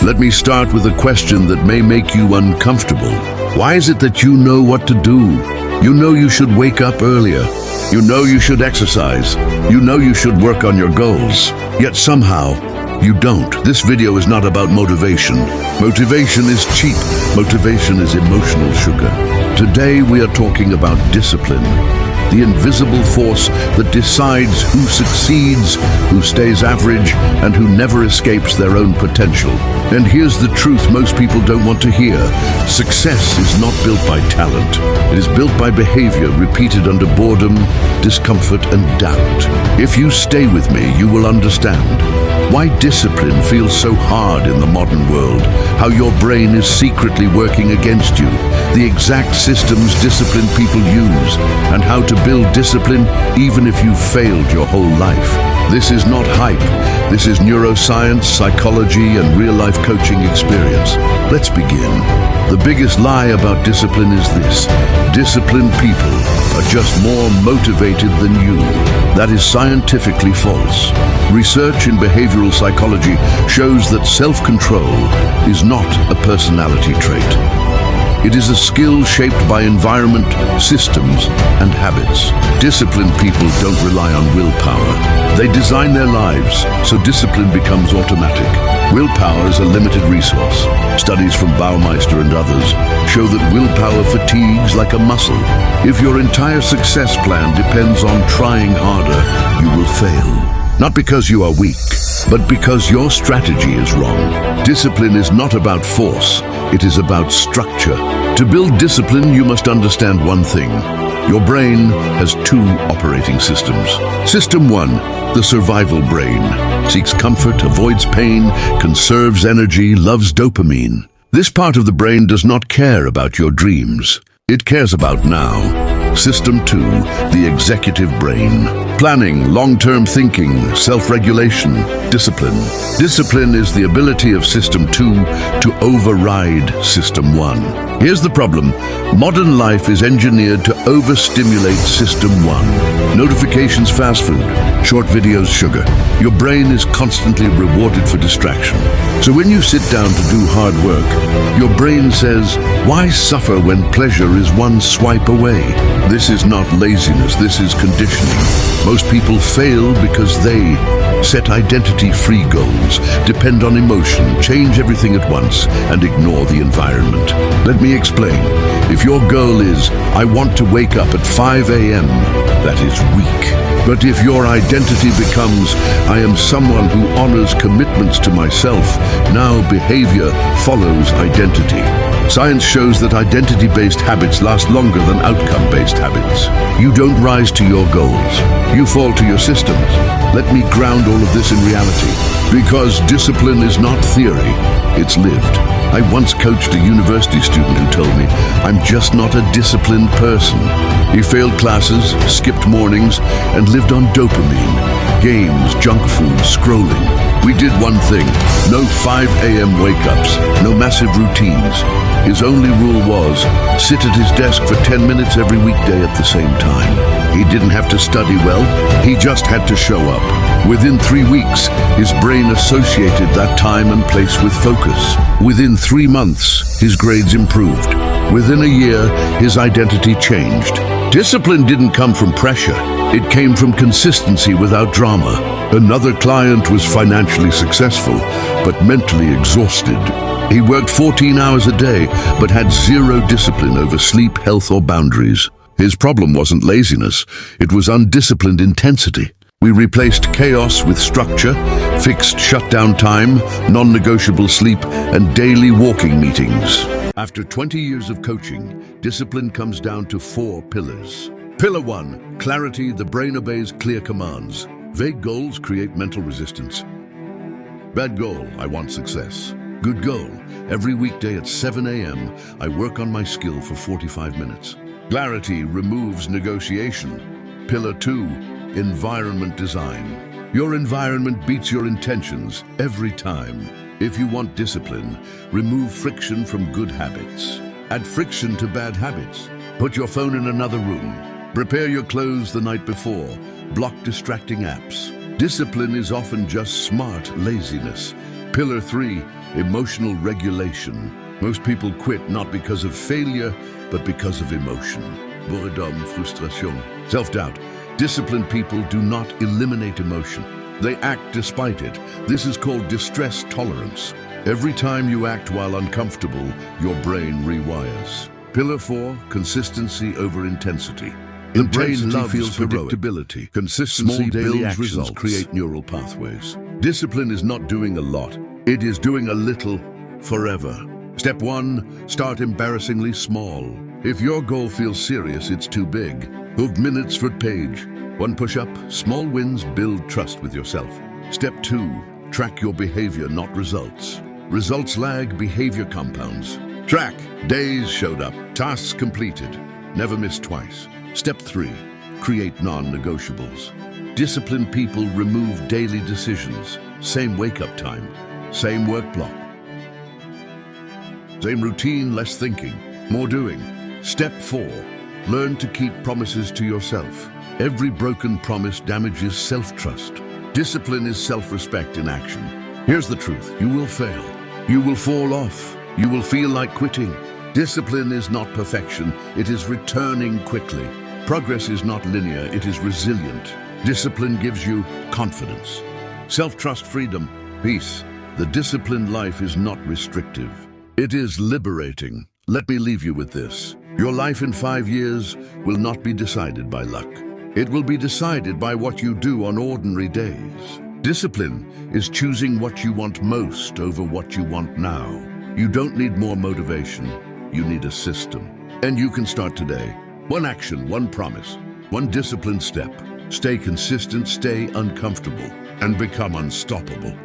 Let me start with a question that may make you uncomfortable. Why is it that you know what to do? You know you should wake up earlier. You know you should exercise. You know you should work on your goals. Yet somehow, you don't. This video is not about motivation. Motivation is cheap. Motivation is emotional sugar. Today we are talking about discipline. The invisible force that decides who succeeds, who stays average, and who never escapes their own potential. And here's the truth most people don't want to hear. Success is not built by talent. It is built by behavior repeated under boredom, discomfort, and doubt. If you stay with me, you will understand why discipline feels so hard in the modern world, how your brain is secretly working against you, the exact systems disciplined people use, and how to build discipline even if you've failed your whole life. This is not hype. This is neuroscience, psychology, and real-life coaching experience. Let's begin. The biggest lie about discipline is this: disciplined people are just more motivated than you. That is scientifically false. Research in behavioral psychology shows that self-control is not a personality trait. It is a skill shaped by environment, systems, and habits. Disciplined people don't rely on willpower. They design their lives so discipline becomes automatic. Willpower is a limited resource. Studies from Baumeister and others show that willpower fatigues like a muscle. If your entire success plan depends on trying harder, you will fail. Not because you are weak, but because your strategy is wrong. Discipline is not about force, it is about structure. To build discipline, you must understand one thing. Your brain has two operating systems. System 1, the survival brain, seeks comfort, avoids pain, conserves energy, loves dopamine. This part of the brain does not care about your dreams. It cares about now. System 2, the executive brain. Planning, long-term thinking, self-regulation, discipline. Discipline is the ability of System 2 to override System 1. Here's the problem. Modern life is engineered to overstimulate System 1. Notifications, fast food, short videos, sugar. Your brain is constantly rewarded for distraction. So when you sit down to do hard work, your brain says, why suffer when pleasure is one swipe away? This is not laziness, this is conditioning. Most people fail because they set identity-free goals, depend on emotion, change everything at once, and ignore the environment. Let me explain. If your goal is, I want to wake up at 5 a.m., that is weak. But if your identity becomes, I am someone who honors commitments to myself, now behavior follows identity. Science shows that identity-based habits last longer than outcome-based habits. You don't rise to your goals. You fall to your systems. Let me ground all of this in reality. Because discipline is not theory, it's lived. I once coached a university student who told me, I'm just not a disciplined person. He failed classes, skipped mornings, and lived on dopamine, games, junk food, scrolling. We did one thing, no 5 a.m. wake-ups, no massive routines. His only rule was, sit at his desk for 10 minutes every weekday at the same time. He didn't have to study well, he just had to show up. Within 3 weeks, his brain associated that time and place with focus. Within 3 months, his grades improved. Within a year, his identity changed. Discipline didn't come from pressure. It came from consistency without drama. Another client was financially successful, but mentally exhausted. He worked 14 hours a day, but had zero discipline over sleep, health, or boundaries. His problem wasn't laziness, it was undisciplined intensity. We replaced chaos with structure, fixed shutdown time, non-negotiable sleep, and daily walking meetings. After 20 years of coaching, discipline comes down to 4 pillars. Pillar 1, clarity. The brain obeys clear commands. Vague goals create mental resistance. Bad goal, I want success. Good goal, every weekday at 7 a.m., I work on my skill for 45 minutes. Clarity removes negotiation. Pillar 2, environment design. Your environment beats your intentions every time. If you want discipline, remove friction from good habits. Add friction to bad habits. Put your phone in another room. Prepare your clothes the night before. Block distracting apps. Discipline is often just smart laziness. Pillar 3, Emotional regulation. Most people quit not because of failure, but because of emotion. Boredom, frustration, self-doubt. Disciplined people do not eliminate emotion. They act despite it. This is called distress tolerance. Every time you act while uncomfortable, your brain rewires. Pillar 4, consistency over intensity. Intensity feels predictability. Consistency builds results. Create neural pathways. Discipline is not doing a lot. It is doing a little forever. Step 1, start embarrassingly small. If your goal feels serious, it's too big. Move minutes for page. 1 push-up, small wins build trust with yourself. Step 2, track your behavior, not results. Results lag, behavior compounds. Track, days showed up, tasks completed, never missed twice. Step 3, create non-negotiables. Disciplined people remove daily decisions. Same wake-up time, same work block. Same routine, less thinking, more doing. Step 4, learn to keep promises to yourself. Every broken promise damages self-trust. Discipline is self-respect in action. Here's the truth, you will fail. You will fall off. You will feel like quitting. Discipline is not perfection, it is returning quickly. Progress is not linear, it is resilient. Discipline gives you confidence. Self-trust, freedom, peace. The disciplined life is not restrictive. It is liberating. Let me leave you with this. Your life in 5 years will not be decided by luck. It will be decided by what you do on ordinary days. Discipline is choosing what you want most over what you want now. You don't need more motivation, you need a system. And you can start today. 1 action, 1 promise, 1 disciplined step. Stay consistent, stay uncomfortable, and become unstoppable.